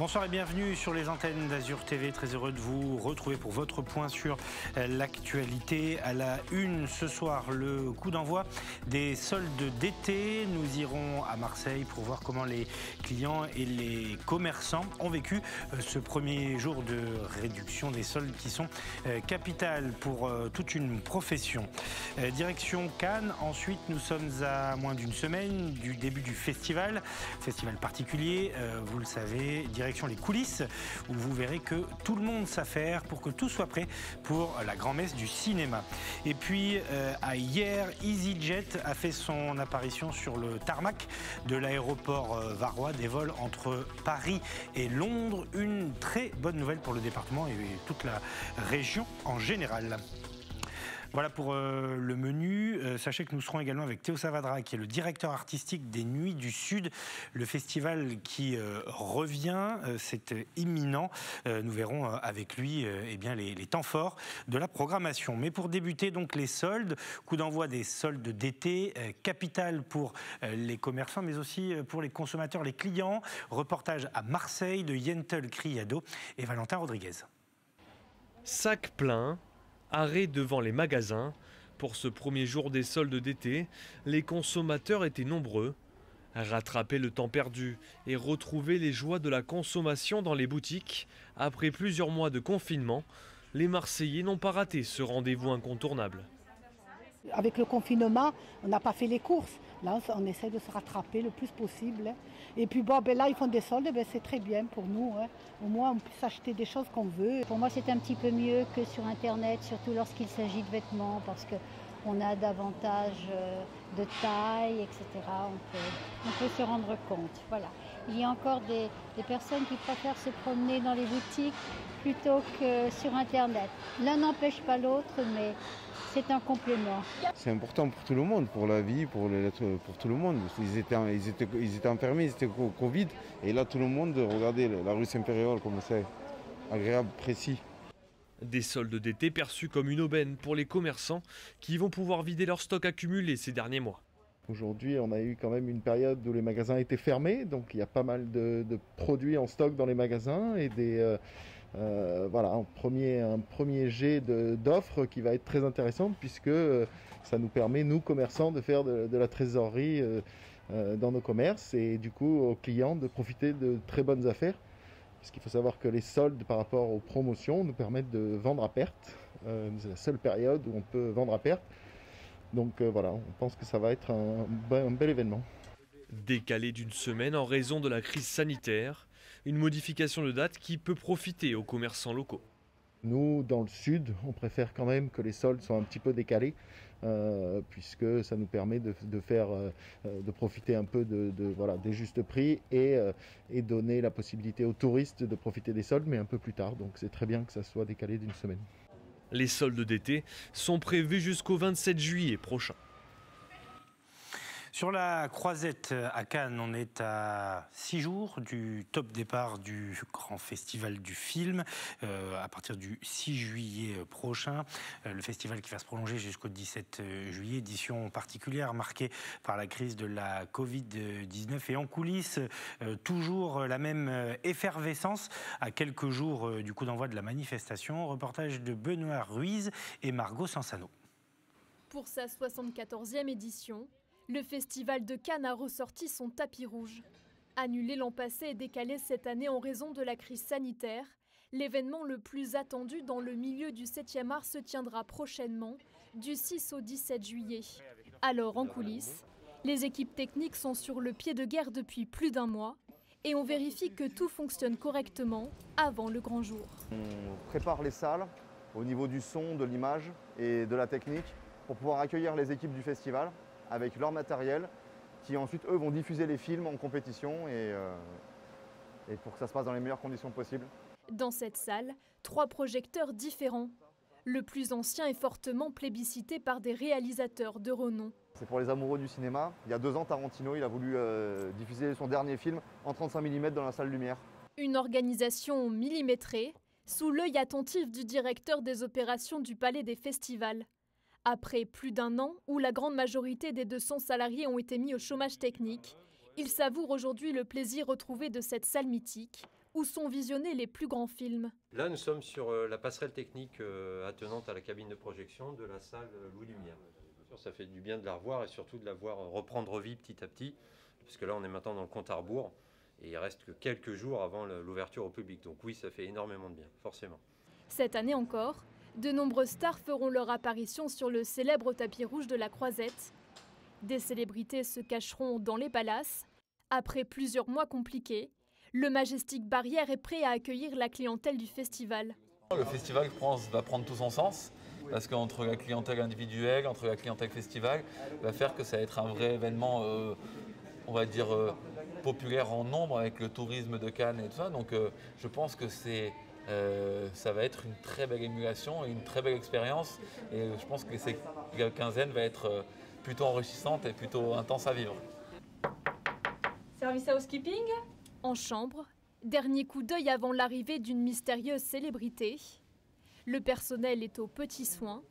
Bonsoir et bienvenue sur les antennes d'Azur TV. Très heureux de vous retrouver pour votre point sur l'actualité. À la une ce soir, le coup d'envoi des soldes d'été. Nous irons à Marseille pour voir comment les clients et les commerçants ont vécu ce premier jour de réduction des soldes qui sont capitales pour toute une profession. Direction Cannes. Ensuite, nous sommes à moins d'une semaine du début du festival particulier, vous le savez. Direction les coulisses, où vous verrez que tout le monde s'affaire pour que tout soit prêt pour la grand-messe du cinéma. Et puis, hier, EasyJet a fait son apparition sur le tarmac de l'aéroport varois, des vols entre Paris et Londres. Une très bonne nouvelle pour le département et toute la région en général. Voilà pour le menu. Sachez que nous serons également avec Théo Savadra, qui est le directeur artistique des Nuits du Sud, le festival qui revient, c'est imminent. Nous verrons avec lui les temps forts de la programmation. Mais pour débuter, donc les soldes, coup d'envoi des soldes d'été, capital pour les commerçants, mais aussi pour les consommateurs, les clients. Reportage à Marseille de Yentel Criado et Valentin Rodriguez. Sac plein. Arrêt devant les magasins. Pour ce premier jour des soldes d'été, les consommateurs étaient nombreux. Rattraper le temps perdu et retrouver les joies de la consommation dans les boutiques, après plusieurs mois de confinement, les Marseillais n'ont pas raté ce rendez-vous incontournable. Avec le confinement, on n'a pas fait les courses. Là, on essaie de se rattraper le plus possible. Et puis là, ils font des soldes, c'est très bien pour nous. Au moins, on peut s'acheter des choses qu'on veut. Pour moi, c'est un petit peu mieux que sur Internet, surtout lorsqu'il s'agit de vêtements, parce qu'on a davantage de taille, etc. On peut se rendre compte. Voilà. Il y a encore des personnes qui préfèrent se promener dans les boutiques plutôt que sur Internet. L'un n'empêche pas l'autre, mais c'est un complément. C'est important pour tout le monde, pour la vie, pour tout le monde. Ils étaient enfermés, ils étaient au Covid. Et là, tout le monde, regardez la rue Saint-Péréol, comme c'est agréable, précis. Des soldes d'été perçus comme une aubaine pour les commerçants qui vont pouvoir vider leur stock accumulé ces derniers mois. Aujourd'hui, on a eu quand même une période où les magasins étaient fermés, donc il y a pas mal de produits en stock dans les magasins et un premier jet d'offres qui va être très intéressant puisque ça nous permet, nous commerçants, de faire de la trésorerie dans nos commerces et du coup aux clients de profiter de très bonnes affaires. Parce qu'il faut savoir que les soldes par rapport aux promotions nous permettent de vendre à perte. C'est la seule période où on peut vendre à perte. Donc on pense que ça va être un bel événement. Décalé d'une semaine en raison de la crise sanitaire, une modification de date qui peut profiter aux commerçants locaux. Nous, dans le sud, on préfère quand même que les soldes soient un petit peu décalés, puisque ça nous permet de profiter un peu des justes prix et donner la possibilité aux touristes de profiter des soldes, mais un peu plus tard. Donc c'est très bien que ça soit décalé d'une semaine. Les soldes d'été sont prévus jusqu'au 27 juillet prochain. Sur la Croisette à Cannes, on est à 6 jours du top départ du grand festival du film, à partir du 6 juillet prochain. Le festival qui va se prolonger jusqu'au 17 juillet, édition particulière marquée par la crise de la Covid-19. Et en coulisses, toujours la même effervescence à quelques jours du coup d'envoi de la manifestation. Reportage de Benoît Ruiz et Margot Sansano. Pour sa 74e édition, le Festival de Cannes a ressorti son tapis rouge. Annulé l'an passé et décalé cette année en raison de la crise sanitaire, l'événement le plus attendu dans le milieu du 7e art se tiendra prochainement, du 6 au 17 juillet. Alors, en coulisses, les équipes techniques sont sur le pied de guerre depuis plus d'un mois et on vérifie que tout fonctionne correctement avant le grand jour. On prépare les salles au niveau du son, de l'image et de la technique pour pouvoir accueillir les équipes du festival avec leur matériel, qui ensuite, eux, vont diffuser les films en compétition et pour que ça se passe dans les meilleures conditions possibles. Dans cette salle, 3 projecteurs différents. Le plus ancien est fortement plébiscité par des réalisateurs de renom. C'est pour les amoureux du cinéma. Il y a 2 ans, Tarantino il a voulu diffuser son dernier film en 35 mm dans la salle lumière. Une organisation millimétrée, sous l'œil attentif du directeur des opérations du Palais des Festivals. Après plus d'un an où la grande majorité des 200 salariés ont été mis au chômage technique, ils savourent aujourd'hui le plaisir retrouvé de cette salle mythique où sont visionnés les plus grands films. Là, nous sommes sur la passerelle technique attenante à la cabine de projection de la salle Louis Lumière. Ça fait du bien de la revoir et surtout de la voir reprendre vie petit à petit, parce que là, on est maintenant dans le compte à rebours et il reste que quelques jours avant l'ouverture au public. Donc oui, ça fait énormément de bien, forcément. Cette année encore, de nombreuses stars feront leur apparition sur le célèbre tapis rouge de la Croisette. Des célébrités se cacheront dans les palaces. Après plusieurs mois compliqués, le Majestic Barrière est prêt à accueillir la clientèle du festival. Le festival, je pense, va prendre tout son sens, parce qu'entre la clientèle individuelle, entre la clientèle festival, va faire que ça va être un vrai événement, on va dire, populaire en nombre avec le tourisme de Cannes et tout ça. Donc je pense que ça va être une très belle émulation et une très belle expérience. Et je pense que la quinzaine va être plutôt enrichissante et plutôt intense à vivre. Service housekeeping ? En chambre, dernier coup d'œil avant l'arrivée d'une mystérieuse célébrité. Le personnel est aux petits soins.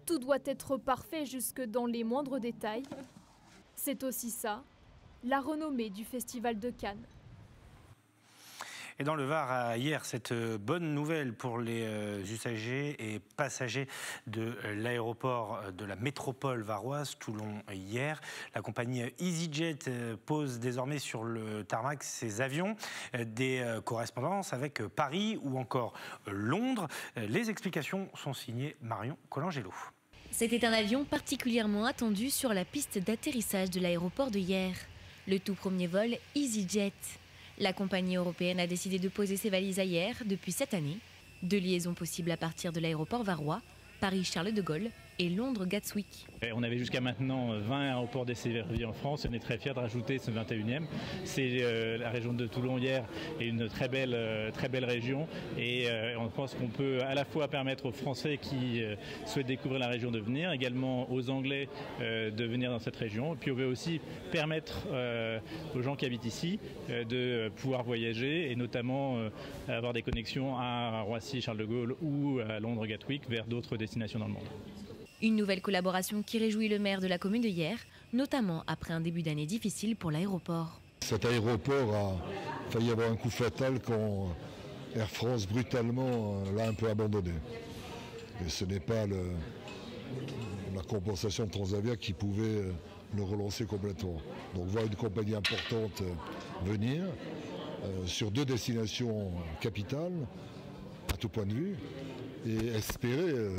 Tout doit être parfait jusque dans les moindres détails. C'est aussi ça, la renommée du Festival de Cannes. Et dans le Var, hier, cette bonne nouvelle pour les usagers et passagers de l'aéroport de la métropole varoise, Toulon hier. La compagnie EasyJet pose désormais sur le tarmac ses avions, des correspondances avec Paris ou encore Londres. Les explications sont signées Marion Colangelo. C'était un avion particulièrement attendu sur la piste d'atterrissage de l'aéroport de Hyères. Le tout premier vol EasyJet. La compagnie européenne a décidé de poser ses valises à Hyères depuis cette année. 2 liaisons possibles à partir de l'aéroport varois, Paris-Charles de Gaulle et Londres-Gatwick. On avait jusqu'à maintenant 20 aéroports desservis en France et on est très fiers de rajouter ce 21e. C'est la région de Toulon-Hyères est une très belle région et on pense qu'on peut à la fois permettre aux Français qui souhaitent découvrir la région de venir, également aux Anglais de venir dans cette région. Puis on veut aussi permettre aux gens qui habitent ici de pouvoir voyager et notamment avoir des connexions à Roissy-Charles de Gaulle ou à Londres-Gatwick vers d'autres destinations dans le monde. Une nouvelle collaboration qui réjouit le maire de la commune de Hyères, notamment après un début d'année difficile pour l'aéroport. Cet aéroport a failli avoir un coup fatal quand Air France brutalement l'a un peu abandonné. Et ce n'est pas la compensation de Transavia qui pouvait le relancer complètement. Donc voir une compagnie importante venir sur 2 destinations capitales, à tout point de vue, et espérer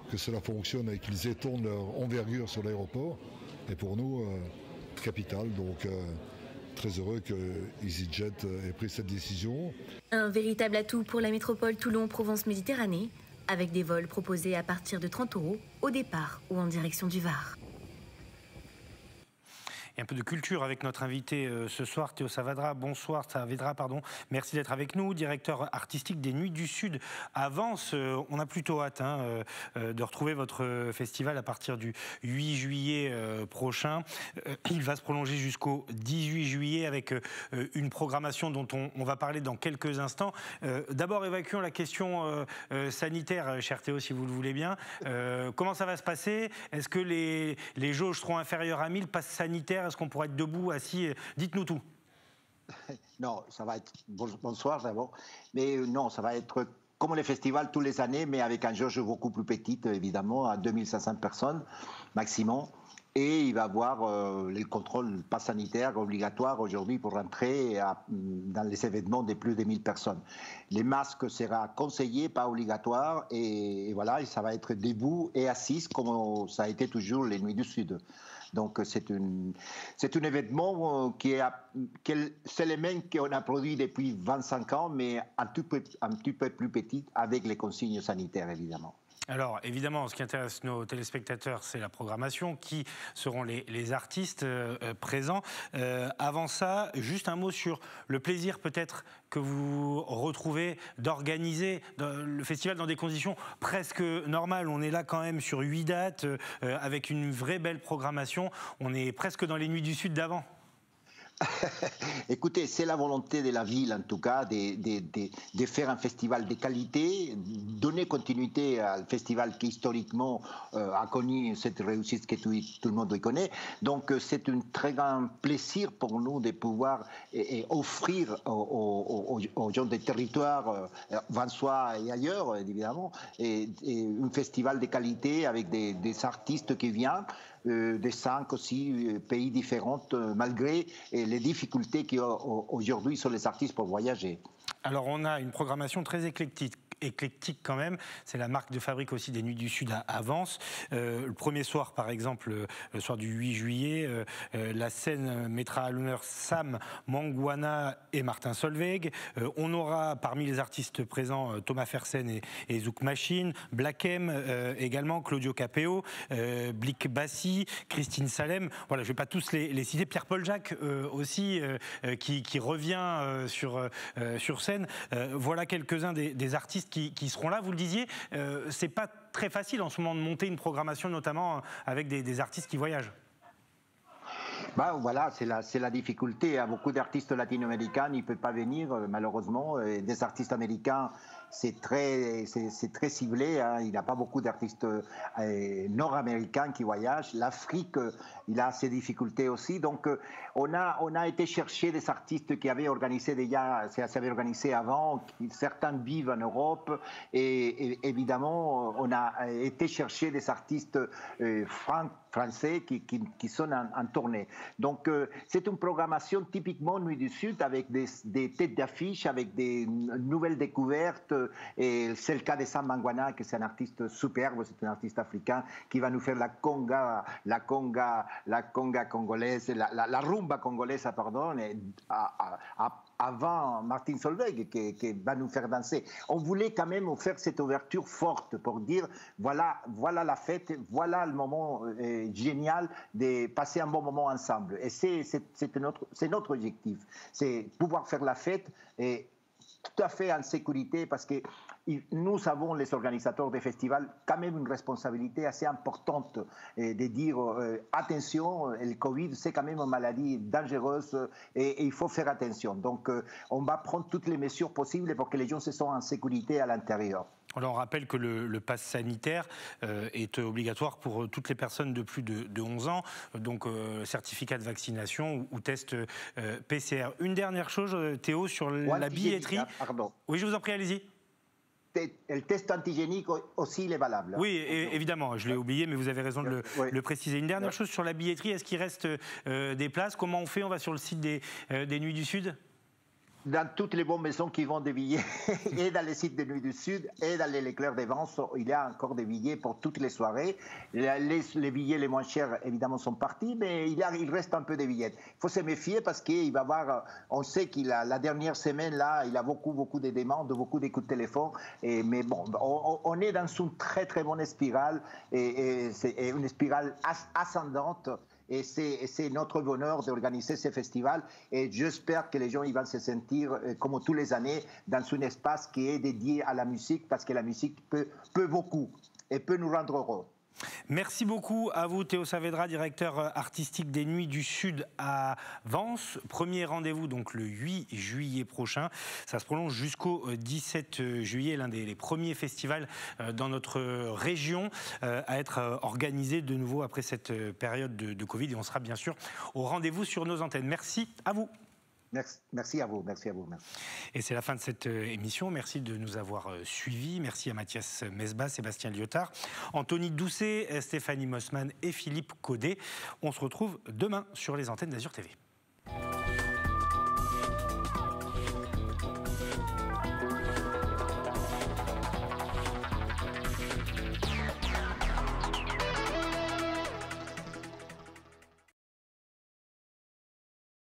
que cela fonctionne et qu'ils étendent leur envergure sur l'aéroport est pour nous capital. Donc très heureux que EasyJet ait pris cette décision. Un véritable atout pour la métropole Toulon-Provence-Méditerranée, avec des vols proposés à partir de 30 € au départ ou en direction du Var. Et un peu de culture avec notre invité ce soir, Théo Saavedra. Bonsoir Saavedra, pardon. Merci d'être avec nous, directeur artistique des Nuits du Sud. Avance, on a plutôt hâte de retrouver votre festival à partir du 8 juillet prochain. Il va se prolonger jusqu'au 18 juillet avec une programmation dont on va parler dans quelques instants. D'abord, évacuons la question sanitaire, cher Théo, si vous le voulez bien. Comment ça va se passer? Est-ce que les jauges seront inférieures à 1000 passes sanitaires? Est-ce qu'on pourra être debout, assis? Dites-nous tout. Non, ça va être... Bonsoir d'abord. Mais non, ça va être comme les festivals tous les années, mais avec un jauge beaucoup plus petite, évidemment, à 2500 personnes maximum. Et il va y avoir le contrôle pas sanitaire obligatoire aujourd'hui pour rentrer dans les événements de plus de 1000 personnes. Les masques seront conseillés, pas obligatoires. Et voilà, et ça va être debout et assis, comme ça a été toujours les Nuits du Sud. Donc c'est un événement c'est le même qu'on a produit depuis 25 ans, mais un petit peu plus petit, avec les consignes sanitaires, évidemment. Alors, évidemment, ce qui intéresse nos téléspectateurs, c'est la programmation, qui seront les artistes présents. Avant ça, juste un mot sur le plaisir peut-être que vous retrouvez d'organiser le festival dans des conditions presque normales. On est là quand même sur 8 dates, avec une vraie belle programmation. On est presque dans les Nuits du Sud d'avant. Écoutez, c'est la volonté de la ville, en tout cas, de faire un festival de qualité, donner continuité à un festival qui, historiquement, a connu cette réussite que tout le monde connaît. Donc, c'est un très grand plaisir pour nous de pouvoir offrir aux gens des territoires, Vansois et ailleurs, évidemment, et un festival de qualité avec des artistes qui viennent. Des 5 aussi pays différents, malgré les difficultés qu'aujourd'hui sont les artistes pour voyager. Alors on a une programmation très éclectique quand même, c'est la marque de fabrique aussi des Nuits du Sud à Vence. Le premier soir par exemple, le soir du 8 juillet, la scène mettra à l'honneur Sam Mangwana et Martin Solveig. On aura parmi les artistes présents Thomas Fersen et Zouk Machine, Black M également, Claudio Capeo, Blick Bassi, Christine Salem. Voilà, je ne vais pas tous les citer. Pierre-Paul Jacques aussi qui revient sur scène. Voilà quelques-uns des artistes qui seront là. Vous le disiez, c'est pas très facile en ce moment de monter une programmation, notamment avec des artistes qui voyagent. Bah, voilà, c'est la difficulté. Il y a beaucoup d'artistes latino-américains, ils ne peuvent pas venir, malheureusement. Et des artistes américains, c'est très ciblé. Hein. Il n'y a pas beaucoup d'artistes nord-américains qui voyagent. L'Afrique, il a ses difficultés aussi. Donc, on a été chercher des artistes qui avaient organisé déjà, s'avaient organisé avant, certains vivent en Europe. Et évidemment, on a été chercher des artistes français qui sont en tournée. Donc, c'est une programmation typiquement Nuit du Sud avec des têtes d'affiche, avec des nouvelles découvertes. Et c'est le cas de Sam Mangwana, qui c'est un artiste superbe, c'est un artiste africain qui va nous faire la conga congolaise, la rumba congolaise, pardon, avant Martin Solveig qui va nous faire danser. On voulait quand même faire cette ouverture forte pour dire voilà la fête, voilà le moment génial de passer un bon moment ensemble. Et c'est notre objectif, c'est pouvoir faire la fête et tout à fait en sécurité, parce que nous avons, les organisateurs des festivals, quand même une responsabilité assez importante de dire attention, le Covid, c'est quand même une maladie dangereuse et il faut faire attention. Donc, on va prendre toutes les mesures possibles pour que les gens se sentent en sécurité à l'intérieur. Alors on rappelle que le pass sanitaire est obligatoire pour toutes les personnes de plus de 11 ans, donc certificat de vaccination ou test PCR. Une dernière chose, Théo, sur la billetterie. Pardon. Oui, je vous en prie, allez-y. Le test antigénique aussi, il est valable. Oui, évidemment, je l'ai oublié, mais vous avez raison de le préciser. Une dernière chose sur la billetterie, est-ce qu'il reste des places? Comment on fait? On va sur le site des Nuits du Sud? Dans toutes les bonnes maisons qui vendent des billets, et dans les sites des Nuits du Sud, et dans les Leclerc des Vence, il y a encore des billets pour toutes les soirées. Les billets les moins chers, évidemment, sont partis, mais il reste un peu de billets. Il faut se méfier parce qu'il va y avoir, on sait qu'il a, la dernière semaine, là, il a beaucoup de demandes, beaucoup de coups de téléphone. Mais bon, on est dans une très, très bonne spirale, et c'est une spirale ascendante. Et c'est notre bonheur d'organiser ces festivals. Et j'espère que les gens ils vont se sentir, comme tous les années, dans un espace qui est dédié à la musique, parce que la musique peut beaucoup et peut nous rendre heureux. Merci beaucoup à vous, Théo Saavedra, directeur artistique des Nuits du Sud à Vence. Premier rendez-vous donc le 8 juillet prochain. Ça se prolonge jusqu'au 17 juillet, l'un des premiers festivals dans notre région à être organisé de nouveau après cette période de Covid. Et on sera bien sûr au rendez-vous sur nos antennes. Merci à vous. Merci à vous, merci. Et c'est la fin de cette émission. Merci de nous avoir suivis. Merci à Mathias Mesbah, Sébastien Lyotard, Anthony Doucet, Stéphanie Mossman et Philippe Caudet. On se retrouve demain sur les antennes d'Azur TV.